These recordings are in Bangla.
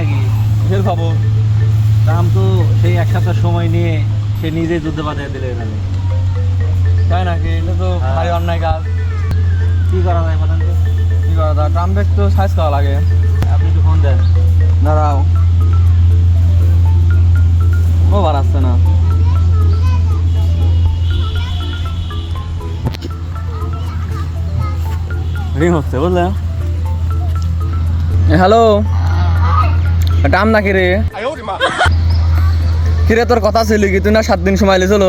নাকি? কিসের খবর? রাম তো সেই এক সপ্তাহ সময় নিয়ে সে নিজেই যুদ্ধ বাঁধিয়ে দিল এখানে। তাই নাকি? এটা তো হ্যাঁ। ভারী অন্যায় কাজ। কি করা যায় বলেন তো? কি করা তা ট্রাম্পের তো সাইজ করা লাগে। আপনি একটু ফোন দেন। দাঁড়াও, ও বার আসছে না। রিং হচ্ছে বুঝলে। হ্যালো, টাম নাকি রে? কিরে তোর কথা ছিল কি? তুই না 7 দিন সময় লেছিল,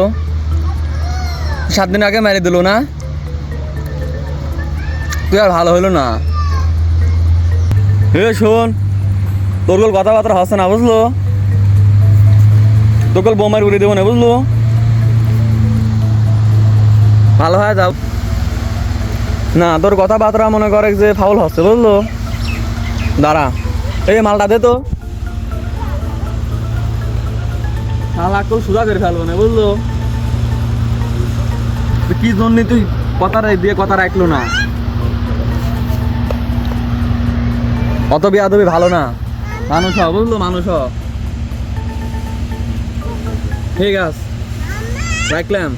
7 দিন আগে মেরে দিল না? তুই আর ভালো হইলো না। হে শোন, তোর গোল কথাবার্তা হচ্ছে না বুঝলো, তোর গোল বোমার উড়িয়ে দেবো না বুঝলো। ভালো হয়ে যাও না, তোর কথাবার্তা মনে করে যে ফাউল হচ্ছে বুঝলো। দাঁড়া, এই মালটা দে তো, শালা কেউ সোজা করে ফেলবো না বুঝলো। কি জন্য তুই কথা দিয়ে কথা রাখলো না? অত বিয়াদবি ভালো না, মানুষ হ বুঝলো, মানুষ হ। ঠিক আছে, রাখলাম।